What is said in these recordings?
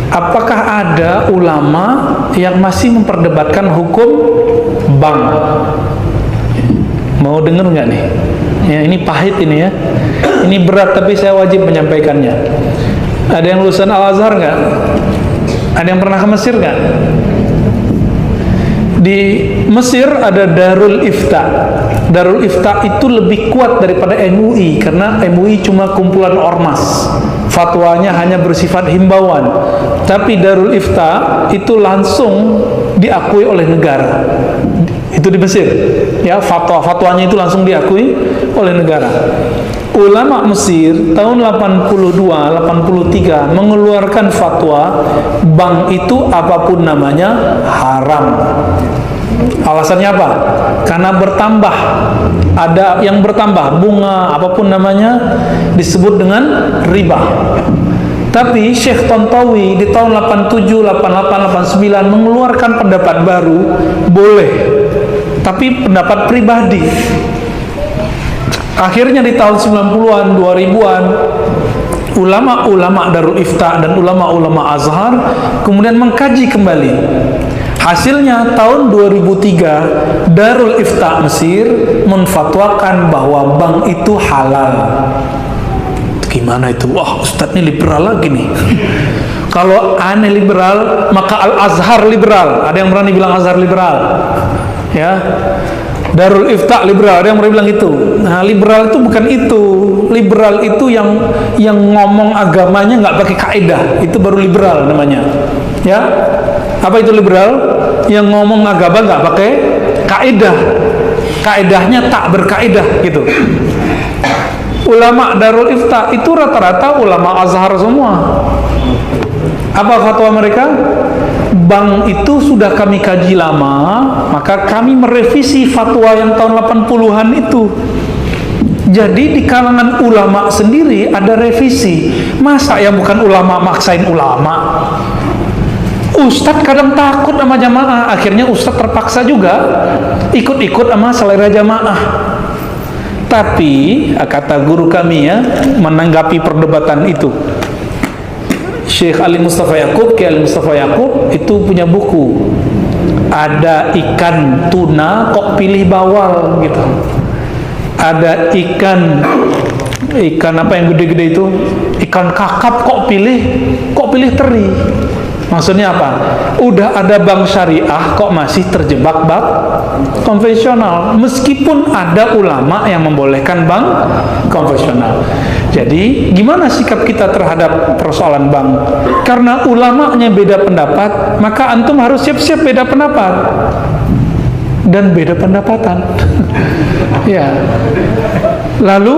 apakah ada ulama yang masih memperdebatkan hukum bank? Mau denger nggak nih? Ya, ini pahit ini ya. Ini berat tapi saya wajib menyampaikannya. Ada yang lulusan Al-Azhar nggak? Ada yang pernah ke Mesir nggak? Di Mesir ada Darul Ifta. Darul Ifta itu lebih kuat daripada MUI karena MUI cuma kumpulan ormas. Fatwanya hanya bersifat himbauan. Tapi Darul Ifta itu langsung diakui oleh negara. Itu di Mesir. Ya, fatwanya itu langsung diakui oleh negara. Ulama Mesir tahun 82-83 mengeluarkan fatwa bank itu apapun namanya haram. Alasannya apa? Karena bertambah, ada yang bertambah, bunga apapun namanya disebut dengan riba. Tapi Syekh Tontowi di tahun 87, 88, 89 mengeluarkan pendapat baru, boleh, tapi pendapat pribadi. Akhirnya di tahun 90-an, 2000-an, ulama-ulama Darul Ifta dan ulama-ulama Azhar kemudian mengkaji kembali. Hasilnya tahun 2003 Darul Ifta Mesir menfatwakan bahwa bank itu halal. Gimana itu? Wah, Ustadz ini liberal lagi nih. Kalau aneh liberal, maka Al-Azhar liberal. Ada yang berani bilang Azhar liberal? Ya. Darul Ifta liberal, ada yang berani bilang itu. Nah, liberal itu bukan itu. Liberal itu yang ngomong agamanya nggak pakai kaidah, itu baru liberal namanya. Ya, apa itu liberal? Yang ngomong agama nggak pakai kaidah, kaidahnya tak berkaidah gitu. Ulama Darul Ifta itu rata-rata ulama Azhar semua. Apa fatwa mereka? Bank itu sudah kami kaji lama, maka kami merevisi fatwa yang tahun 80-an itu. Jadi di kalangan ulama sendiri ada revisi. Masa yang bukan ulama maksain ulama? Ustadz kadang takut sama jamaah, akhirnya Ustadz terpaksa juga ikut-ikut sama selera jamaah. Tapi kata guru kami ya, menanggapi perdebatan itu, Syekh Ali Mustafa Yaqub, Kiai Ali Mustafa Yaqub itu punya buku. Ada ikan tuna kok pilih bawal gitu. Ada ikan apa yang gede-gede itu? Ikan kakap kok pilih teri. Maksudnya apa? Udah ada bank syariah kok masih terjebak bank konvensional, meskipun ada ulama yang membolehkan bank konvensional. Jadi gimana sikap kita terhadap persoalan bank? Karena ulamanya beda pendapat, maka antum harus siap-siap beda pendapat dan beda pendapatan. Ya. Lalu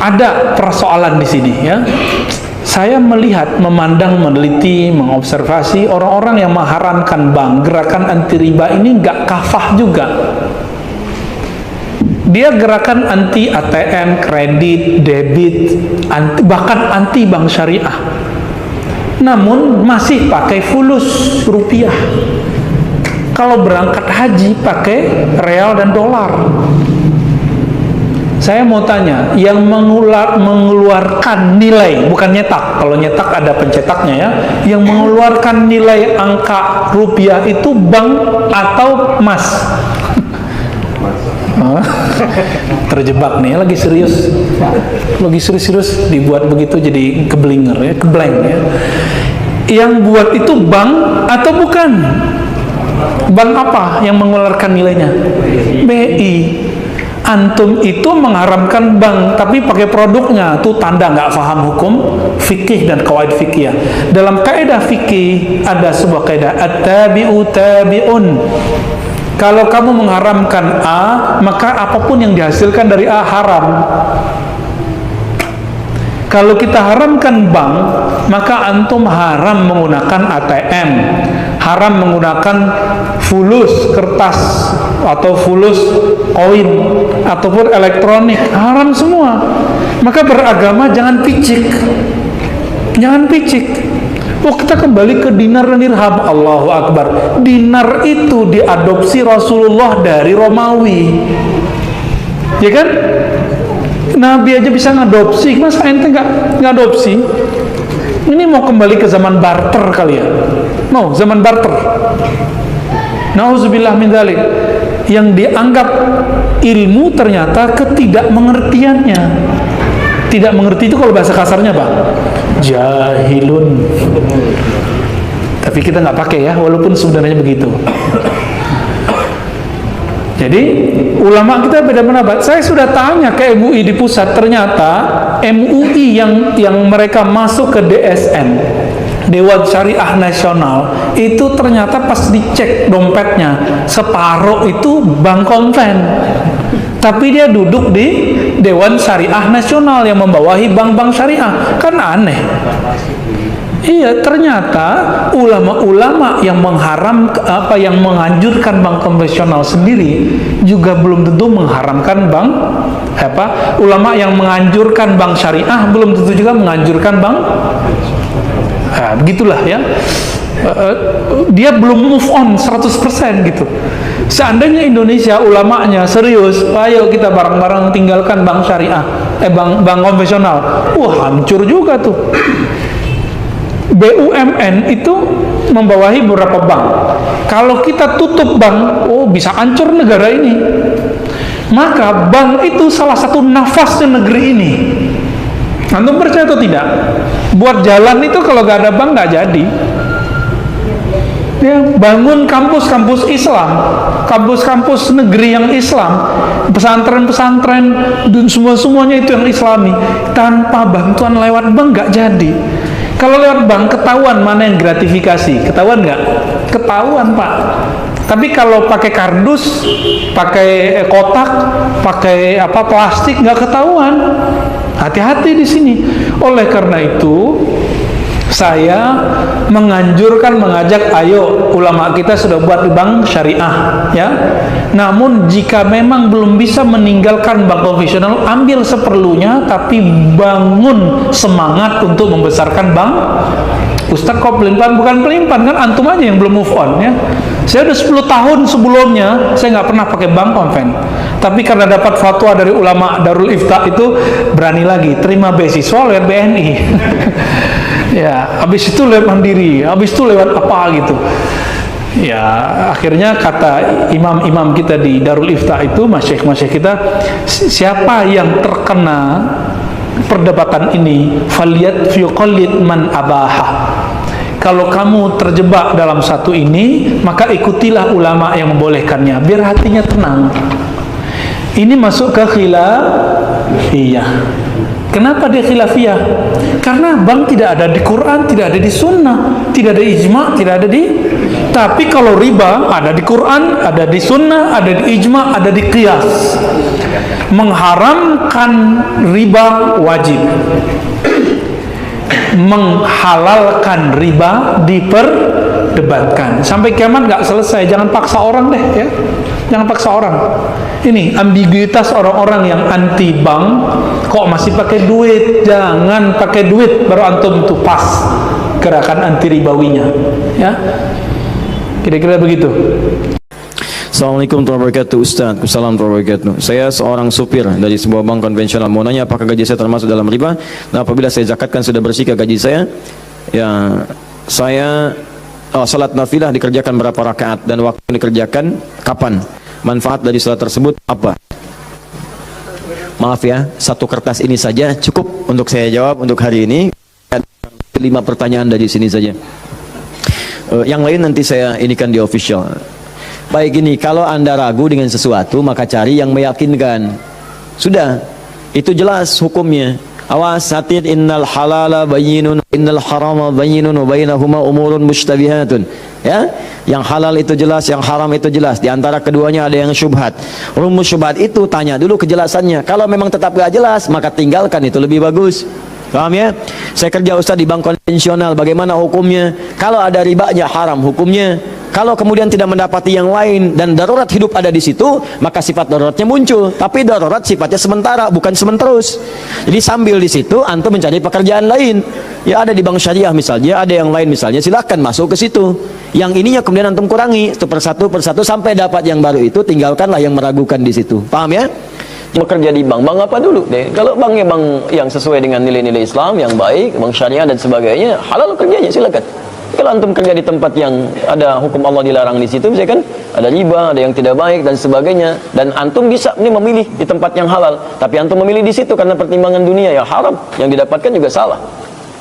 ada persoalan di sini ya. Saya melihat, memandang, meneliti, mengobservasi orang-orang yang mengharamkan bank, gerakan anti riba ini nggak kafah juga. Dia gerakan anti ATM, kredit, debit, bahkan anti bank syariah. Namun masih pakai fulus rupiah. Kalau berangkat haji pakai real dan dolar. Saya mau tanya, yang mengeluarkan nilai, bukan nyetak, kalau nyetak ada pencetaknya ya, yang mengeluarkan nilai angka rupiah itu bank atau emas? Terjebak nih, lagi serius dibuat begitu jadi keblinger ya, keblank ya. Yang buat itu bank atau bukan? Bank apa yang mengeluarkan nilainya? BI. Antum itu mengharamkan bank tapi pakai produknya, tuh tanda nggak paham hukum fikih dan kawaid fikih. Dalam kaidah fikih ada sebuah kaidah at-tabi'u tabi'un. Kalau kamu mengharamkan A, maka apapun yang dihasilkan dari A haram. Kalau kita haramkan bank, maka antum haram menggunakan ATM, haram menggunakan fulus kertas atau fulus koin ataupun elektronik, haram semua. Maka beragama jangan picik, Oh, kita kembali ke dinar dan dirham. Allahu Akbar. Dinar itu diadopsi Rasulullah dari Romawi, ya kan? Nabi aja bisa ngadopsi, masa ente nggak ngadopsi? Ini mau kembali ke zaman barter kali ya? Mau zaman barter? Nauzubillah min dzalik. Yang dianggap ilmu ternyata ketidakmengertiannya. Tidak mengerti itu kalau bahasa kasarnya Pak, jahilun. Tapi kita nggak pakai ya, walaupun sebenarnya begitu. Jadi ulama kita beda pendapat. Saya sudah tanya ke MUI di pusat, ternyata MUI yang mereka masuk ke DSN, Dewan Syariah Nasional, itu ternyata pas dicek dompetnya separuh itu bank konven. Tapi dia duduk di Dewan Syariah Nasional yang membawahi bank-bank syariah. Kan aneh. Iya, ternyata ulama-ulama yang yang menganjurkan bank konvensional sendiri juga belum tentu mengharamkan bank ulama yang menganjurkan bank syariah belum tentu juga menganjurkan bank. Nah, begitulah ya. Dia belum move on 100% gitu. Seandainya Indonesia ulamanya serius, ayo kita bareng-bareng tinggalkan bank syariah, bank konvensional. Wah, hancur juga tuh. BUMN itu membawahi beberapa bank. Kalau kita tutup bank, bisa hancur negara ini. Maka bank itu salah satu nafasnya negeri ini. Antum percaya atau tidak? Buat jalan itu kalau gak ada bank gak jadi. Ya, bangun kampus-kampus Islam, kampus-kampus negeri yang Islam, pesantren-pesantren, dan semuanya itu yang Islami. Tanpa bantuan lewat bank gak jadi. Kalau lewat bank ketahuan mana yang gratifikasi, ketahuan nggak? Ketahuan Pak. Tapi kalau pakai kardus, pakai kotak, pakai plastik nggak ketahuan. Hati-hati di sini. Oleh karena itu, saya mengajak, ayo ulama kita sudah buat bank syariah, ya. Namun jika memang belum bisa meninggalkan bank konvensional, ambil seperlunya, tapi bangun semangat untuk membesarkan bank. Ustadz kok pelimpan? Bukan pelimpan, kan antum aja yang belum move on ya. Saya udah 10 tahun sebelumnya saya nggak pernah pakai bank konven, tapi karena dapat fatwa dari ulama Darul Ifta itu berani lagi terima beasiswa lewat BNI. Ya, habis itu lewat Mandiri, habis itu lewat apa gitu. Ya, akhirnya kata imam-imam kita di Darul Ifta itu, masyayikh kita, siapa yang terkena perdebatan ini, faliyat fiqallid man abaha. Kalau kamu terjebak dalam satu ini, maka ikutilah ulama yang membolehkannya, biar hatinya tenang. Ini masuk ke khilafiyah. Kenapa dia khilafiyah? Karena bank tidak ada di Quran, tidak ada di sunnah, tidak ada ijma, tidak ada di. Tapi kalau riba ada di Quran, ada di sunnah, ada di ijma, ada di qiyas. Mengharamkan riba wajib, menghalalkan riba diperdebatkan sampai kiamat nggak selesai. Jangan paksa orang deh ya, jangan paksa orang. Ini ambiguitas orang-orang yang anti bank, kok masih pakai duit. Jangan pakai duit baru antum tuh pas gerakan anti ribawinya ya, kira-kira begitu. Assalamualaikum warahmatullahi wabarakatuh. Ustaz, Assalamualaikum warahmatullahi wabarakatuh. Saya seorang supir dari sebuah bank konvensional. Mau nanya apakah gaji saya termasuk dalam riba? Dan apabila saya zakatkan sudah bersih ke gaji saya? Ya, saya salat nafilah dikerjakan berapa rakaat dan waktu dikerjakan kapan? Manfaat dari salat tersebut apa? Maaf ya, satu kertas ini saja cukup untuk saya jawab untuk hari ini. 5 pertanyaan dari sini saja. Yang lain nanti saya inikan di official. Baik, gini, kalau Anda ragu dengan sesuatu, maka cari yang meyakinkan. Sudah, itu jelas hukumnya. Awas, hati, innal halala bayyinun, innal harama bayyinun, wa bainahuma umurun mushtabihatun. Ya, yang halal itu jelas, yang haram itu jelas. Di antara keduanya ada yang syubhat. Rumus syubhat itu tanya dulu kejelasannya. Kalau memang tetap gak jelas, maka tinggalkan, itu lebih bagus. Paham ya? Saya kerja Ustaz di bank konvensional, bagaimana hukumnya? Kalau ada ribanya haram hukumnya. Kalau kemudian tidak mendapati yang lain dan darurat hidup ada di situ, maka sifat daruratnya muncul. Tapi darurat sifatnya sementara, bukan sementerus. Jadi sambil di situ antum mencari pekerjaan lain. Ya, ada di bank syariah misalnya, ada yang lain misalnya, silahkan masuk ke situ. Yang ininya kemudian antum kurangi itu persatu sampai dapat yang baru itu, tinggalkanlah yang meragukan di situ. Paham ya? Cuma kerja di bank apa dulu deh? Kalau banknya bank yang sesuai dengan nilai-nilai Islam yang baik, bank syariah dan sebagainya, halal kerjanya, silakan. Kalau antum kerja di tempat yang ada hukum Allah dilarang di situ, misalkan ada riba, ada yang tidak baik dan sebagainya, dan antum bisa ini memilih di tempat yang halal, tapi antum memilih di situ karena pertimbangan dunia, ya haram. Yang didapatkan juga salah.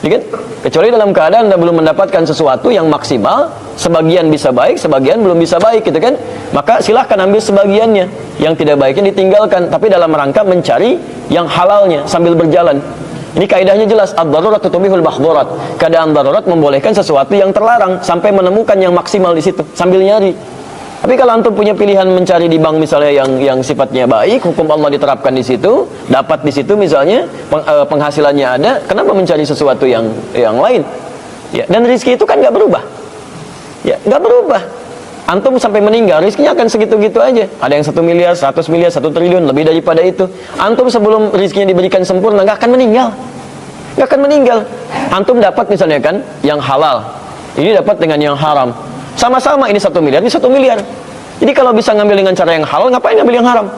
Ya kan? Kecuali dalam keadaan Anda belum mendapatkan sesuatu yang maksimal, sebagian bisa baik, sebagian belum bisa baik, gitu kan? Maka silahkan ambil sebagiannya, yang tidak baiknya ditinggalkan, tapi dalam rangka mencari yang halalnya sambil berjalan. Ini kaidahnya jelas, ad-darurat tubihul mahdhurat. Keadaan darurat membolehkan sesuatu yang terlarang sampai menemukan yang maksimal di situ sambil nyari. Tapi kalau antum punya pilihan mencari di bank misalnya yang sifatnya baik, hukum Allah diterapkan di situ, dapat di situ misalnya, penghasilannya ada, kenapa mencari sesuatu yang lain? Ya, dan rezeki itu kan nggak berubah. Ya, nggak berubah. Antum sampai meninggal, rezekinya akan segitu-gitu aja. Ada yang 1 miliar, 100 miliar, 1 triliun, lebih daripada itu. Antum sebelum rezekinya diberikan sempurna, nggak akan meninggal. Nggak akan meninggal. Antum dapat misalnya kan, yang halal. Ini dapat dengan yang haram. Sama-sama ini 1 miliar, ini 1 miliar. Jadi kalau bisa ngambil dengan cara yang halal, ngapain ngambil yang haram?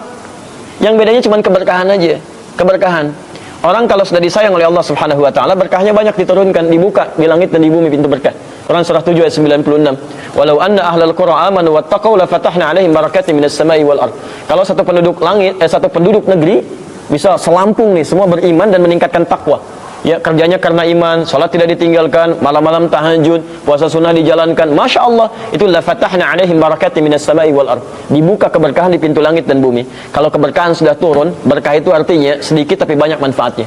Yang bedanya cuma keberkahan aja. Keberkahan. Orang kalau sudah disayang oleh Allah Subhanahu wa taala, berkahnya banyak diturunkan, dibuka di langit dan di bumi pintu berkah. Quran surah 7 ayat 96. Walau anna ahlal qura amanu wattaqau la fatahna 'alaihim barakatin minas sama'i wal ard. Kalau satu penduduk satu penduduk negeri bisa selampung nih, semua beriman dan meningkatkan takwa. Ya, kerjanya karena iman, salat tidak ditinggalkan, malam-malam tahajud, puasa sunnah dijalankan. Masya Allah, itu la fatahna 'alaihim barakatin minas sama'i wal ard. Dibuka keberkahan di pintu langit dan bumi. Kalau keberkahan sudah turun, berkah itu artinya sedikit tapi banyak manfaatnya.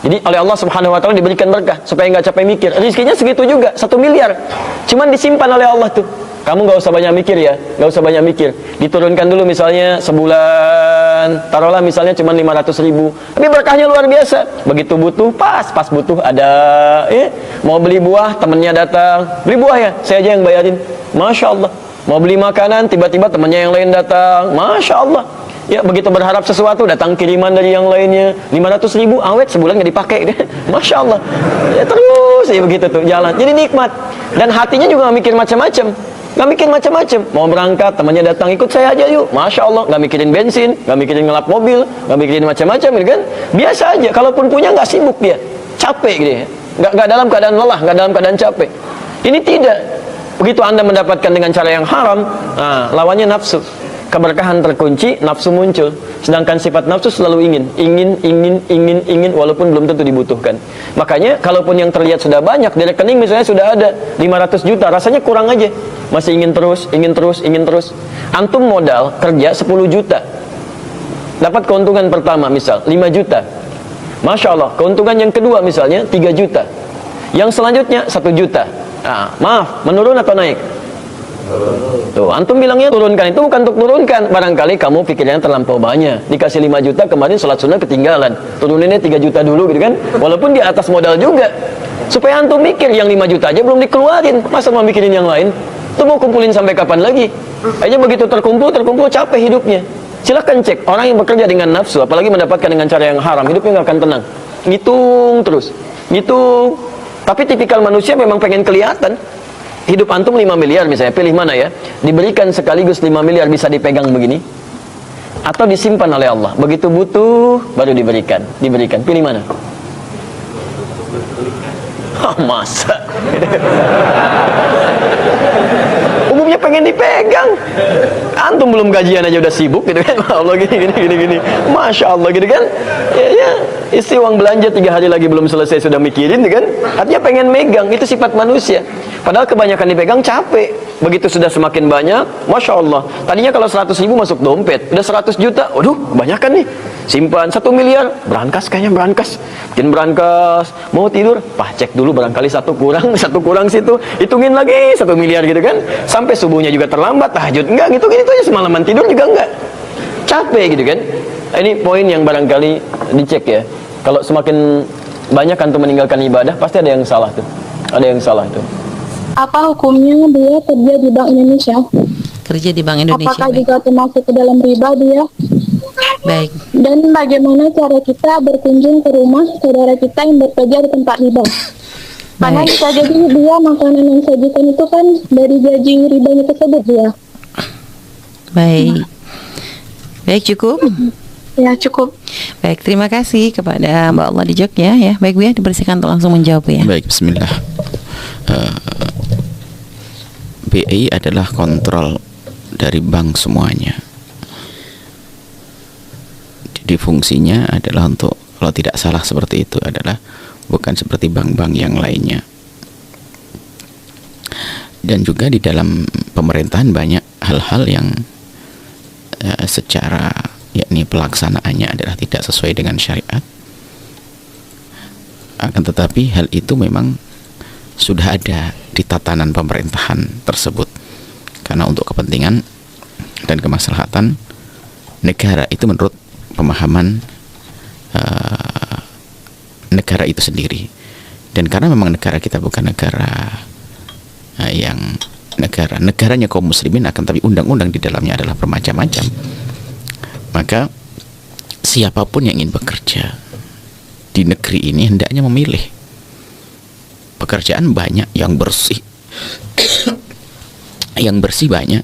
Jadi oleh Allah Subhanahu wa taala diberikan berkah supaya nggak capek mikir. Rezekinya segitu juga, 1 miliar. Cuman disimpan oleh Allah tuh. Kamu nggak usah banyak mikir ya, nggak usah banyak mikir. Diturunkan dulu misalnya sebulan, taruhlah misalnya cuma 500 ribu. Tapi berkahnya luar biasa. Begitu butuh, pas butuh ada, mau beli buah, temennya datang, beli buah ya, saya aja yang bayarin. Masya Allah. Mau beli makanan, tiba-tiba temennya yang lain datang. Masya Allah. Ya, begitu berharap sesuatu, datang kiriman dari yang lainnya. 500 ribu, awet sebulan nggak dipakai. Masya Allah. Ya, terus ya begitu tuh jalan. Jadi nikmat. Dan hatinya juga nggak mikir macam-macam. Nggak mikir macam-macam. Mau berangkat, temannya datang, ikut saya aja yuk. Masya Allah, nggak mikirin bensin, nggak mikirin ngelap mobil, nggak mikirin macam-macam, gitu kan? Biasa aja. Kalaupun punya nggak sibuk dia, capek gitu ya. Nggak dalam keadaan lelah, nggak dalam keadaan capek. Ini tidak. Begitu Anda mendapatkan dengan cara yang haram, lawannya nafsu. Keberkahan terkunci, nafsu muncul. Sedangkan sifat nafsu selalu ingin, walaupun belum tentu dibutuhkan. Makanya, kalaupun yang terlihat sudah banyak, di rekening misalnya sudah ada 500 juta, rasanya kurang aja. Masih ingin terus. Antum modal kerja 10 juta. Dapat keuntungan pertama misal 5 juta. Masya Allah, keuntungan yang kedua misalnya 3 juta. Yang selanjutnya 1 juta. Maaf, menurun atau naik? Tuh, antum bilangnya turunkan, itu bukan untuk turunkan. Barangkali kamu pikirnya terlampau banyak. Dikasih 5 juta, kemarin sholat sunnah ketinggalan. Turuninnya 3 juta dulu gitu kan. Walaupun di atas modal juga. Supaya antum mikir, yang 5 juta aja belum dikeluarin. Masa mau mikirin yang lain? Itu mau kumpulin sampai kapan lagi? Aja begitu terkumpul capek hidupnya. Silahkan cek, orang yang bekerja dengan nafsu, apalagi mendapatkan dengan cara yang haram, hidupnya nggak akan tenang. Ngitung terus, ngitung. Tapi tipikal manusia memang pengen kelihatan. Hidup antum 5 miliar misalnya, pilih mana ya? Diberikan sekaligus 5 miliar bisa dipegang begini, atau disimpan oleh Allah. Begitu butuh baru diberikan. Pilih mana? Masa? Umumnya pengen dipegang. Antum belum gajian aja udah sibuk gitu kan. Allah gini. Masya Allah gitu kan. Ya, isi uang belanja 3 hari lagi belum selesai sudah mikirin gitu kan. Artinya pengen megang, itu sifat manusia. Padahal kebanyakan dipegang capek. Begitu sudah semakin banyak, Masya Allah. Tadinya kalau 100 ribu masuk dompet, udah 100 juta, waduh kebanyakan nih. Simpan 1 miliar, berangkas kayaknya berangkas. Bikin berangkas, mau tidur, cek dulu barangkali satu kurang situ. Hitungin lagi 1 miliar gitu kan. Sampai subuhnya juga terlambat, tahajud enggak gitu aja, semalaman tidur juga enggak. Capek gitu kan. Ini poin yang barangkali dicek ya. Kalau semakin banyak antum meninggalkan ibadah, pasti ada yang salah tuh. Ada yang salah tuh. Apa hukumnya dia kerja di Bank Indonesia? Kerja di Bank Indonesia. Apakah baik. juga termasuk ke dalam riba dia? Baik. Dan bagaimana cara kita berkunjung ke rumah saudara kita yang bekerja di tempat riba? Karena bisa jadi dia makanan yang disajikan itu kan dari gaji ribanya tersebut dia. Baik. Baik, cukup. Ya, cukup. Baik, terima kasih kepada Mbak Allah di Jogja ya. Baik Bu ya, dipersilakan untuk langsung menjawab Bu ya. Baik, bismillah. BI adalah kontrol dari bank semuanya. Jadi fungsinya adalah untuk, kalau tidak salah seperti itu, adalah bukan seperti bank-bank yang lainnya. Dan juga di dalam pemerintahan banyak hal-hal yang secara yakni pelaksanaannya adalah tidak sesuai dengan syariat. Akan tetapi hal itu memang sudah ada di tatanan pemerintahan tersebut, karena untuk kepentingan dan kemaslahatan negara itu menurut pemahaman negara itu sendiri. Dan karena memang negara kita bukan negara yang negaranya kaum muslimin, akan tapi undang-undang di dalamnya adalah bermacam-macam, maka siapapun yang ingin bekerja di negeri ini hendaknya memilih. Pekerjaan banyak yang bersih yang bersih banyak,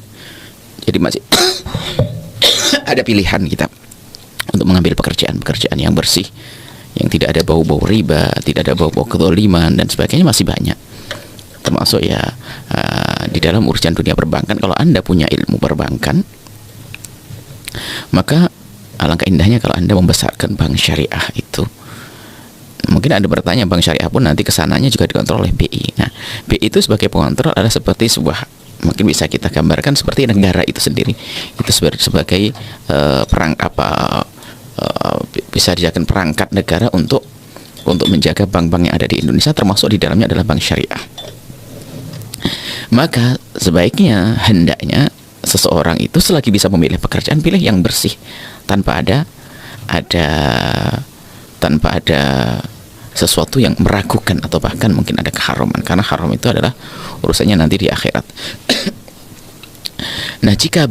jadi masih ada pilihan kita untuk mengambil pekerjaan yang bersih, yang tidak ada bau-bau riba, tidak ada bau-bau kezaliman dan sebagainya, masih banyak. Termasuk ya di dalam urusan dunia perbankan, kalau Anda punya ilmu perbankan, maka alangkah indahnya kalau Anda membesarkan bank syariah itu. Mungkin Anda bertanya, bank syariah pun nanti kesananya juga dikontrol oleh BI. Nah, BI itu sebagai pengontrol adalah seperti sebuah, mungkin bisa kita gambarkan seperti negara itu sendiri. Itu sebagai bisa dijadikan perangkat negara untuk menjaga bank-bank yang ada di Indonesia, termasuk di dalamnya adalah bank syariah. Maka sebaiknya, hendaknya seseorang itu selagi bisa memilih pekerjaan, pilih yang bersih, tanpa ada sesuatu yang meragukan atau bahkan mungkin ada keharaman, karena haram itu adalah urusannya nanti di akhirat. Nah, jika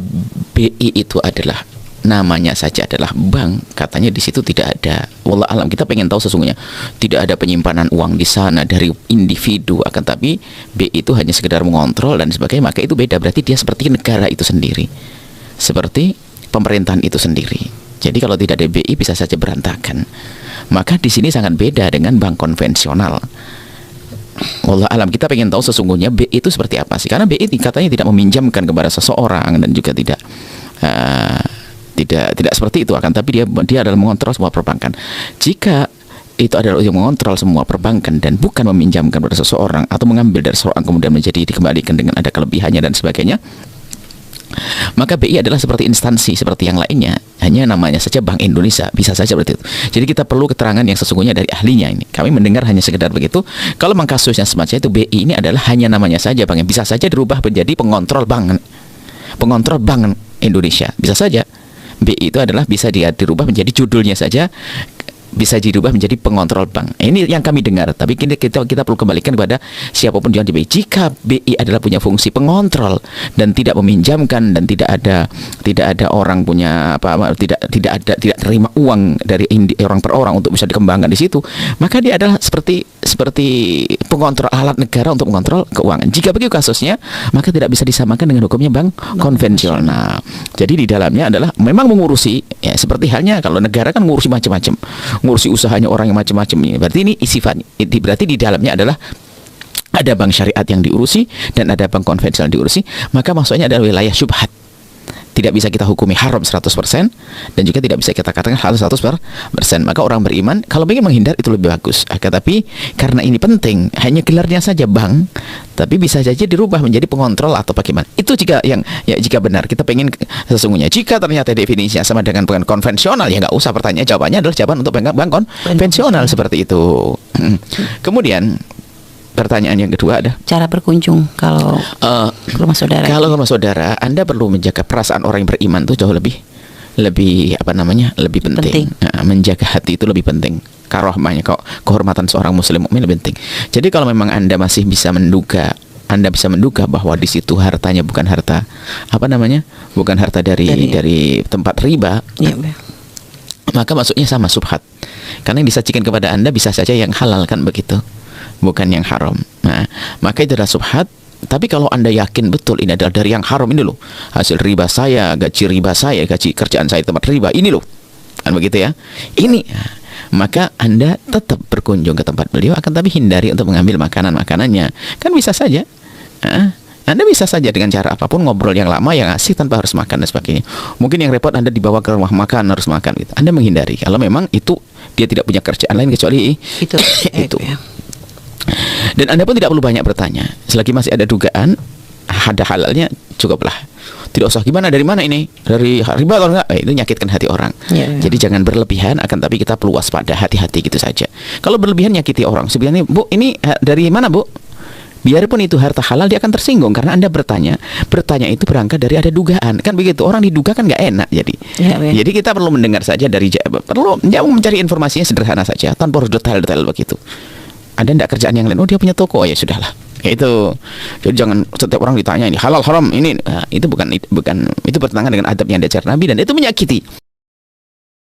BI itu adalah namanya saja adalah bank, katanya di situ tidak ada, wallah alam, kita pengen tahu sesungguhnya tidak ada penyimpanan uang di sana dari individu, akan tapi BI itu hanya sekedar mengontrol dan sebagainya, maka itu beda, berarti dia seperti negara itu sendiri, seperti pemerintahan itu sendiri. Jadi kalau tidak ada BI bisa saja berantakan. Maka di sini sangat beda dengan bank konvensional. Wallah alam, kita pengen tahu sesungguhnya BI itu seperti apa sih? Karena BI katanya tidak meminjamkan kepada seseorang dan juga tidak seperti itu, akan tapi dia adalah mengontrol semua perbankan. Jika itu adalah yang mengontrol semua perbankan dan bukan meminjamkan kepada seseorang atau mengambil dari seseorang kemudian menjadi dikembalikan dengan ada kelebihannya dan sebagainya, maka BI adalah seperti instansi seperti yang lainnya, hanya namanya saja Bank Indonesia, bisa saja seperti itu. Jadi kita perlu keterangan yang sesungguhnya dari ahlinya ini. Kami mendengar hanya sekedar begitu. Kalau memang kasusnya semacam itu, BI ini adalah hanya namanya saja bank, yang bisa saja dirubah menjadi pengontrol bank Indonesia, bisa saja. BI itu adalah bisa dirubah menjadi judulnya saja, bisa dirubah menjadi pengontrol bank. Ini yang kami dengar, tapi kita perlu kembalikan kepada siapapun yang di BI. Jika BI adalah punya fungsi pengontrol dan tidak meminjamkan dan tidak ada orang punya tidak terima uang dari orang per orang untuk bisa dikembangkan di situ, maka dia adalah seperti pengontrol, alat negara untuk mengontrol keuangan. Jika begitu kasusnya, maka tidak bisa disamakan dengan hukumnya bank konvensional. Jadi di dalamnya adalah memang mengurusi, ya seperti halnya kalau negara kan mengurusi macam-macam, ngurusi usahanya orang yang macam-macam ini. Berarti ini sifatnya, berarti di dalamnya adalah ada bank syariat yang diurusi dan ada bank konvensional diurusi, maka maksudnya adalah wilayah syubhat. Tidak bisa kita hukumi haram 100% dan juga tidak bisa kita katakan halal 100%. Maka orang beriman kalau ingin menghindar itu lebih bagus. Tapi karena ini penting, hanya gelarnya saja bank, tapi bisa saja dirubah menjadi pengontrol atau bagaimana. Itu jika benar kita pengen sesungguhnya. Jika ternyata definisinya sama dengan bank konvensional, ya nggak usah pertanyaan, jawabannya adalah jawaban untuk bank konvensional seperti itu. Kemudian pertanyaan yang kedua ada cara berkunjung kalau ke rumah saudara. Kalau ke rumah saudara, Anda perlu menjaga perasaan orang yang beriman itu jauh lebih penting. Nah, menjaga hati itu lebih penting. Karohmanya, kehormatan seorang muslim mukmin lebih penting. Jadi kalau memang Anda masih bisa menduga, bahwa di situ hartanya bukan harta dari tempat riba, ya, maka maksudnya sama subhat. Karena yang disajikan kepada Anda bisa saja yang halal, kan begitu, bukan yang haram. Nah, maka itu adalah subhat. Tapi kalau Anda yakin betul ini adalah dari yang haram, ini loh hasil riba saya, gaji riba saya, gaji kerjaan saya di tempat riba, ini loh kan begitu ya. Ini maka Anda tetap berkunjung ke tempat beliau, akan tapi hindari untuk mengambil makanannya. Kan bisa saja. Anda bisa saja dengan cara apapun ngobrol yang lama, yang asik tanpa harus makan dan sebagainya. Mungkin yang repot Anda dibawa ke rumah makan, harus makan gitu. Anda menghindari. Kalau memang itu dia tidak punya kerjaan lain kecuali itu. Dan Anda pun tidak perlu banyak bertanya. Selagi masih ada dugaan, ada halalnya, cukuplah. Tidak usah gimana, dari mana ini, dari riba atau enggak, itu nyakitkan hati orang. Jadi jangan berlebihan, akan tapi kita perlu waspada, hati-hati gitu saja. Kalau berlebihan nyakiti orang, sebenarnya Bu, ini dari mana Bu? Biarpun itu harta halal, dia akan tersinggung karena Anda bertanya itu berangkat dari ada dugaan, kan begitu. Orang diduga kan nggak enak, jadi kita perlu mendengar saja perlu mencari informasinya sederhana saja tanpa harus detail-detail begitu. Ada enggak kerjaan yang lain? Oh, dia punya toko, ya sudahlah. Itu. Jadi jangan setiap orang ditanya ini halal haram ini. Itu bukan itu bertentangan dengan adab yang diajar Nabi, dan itu menyakiti.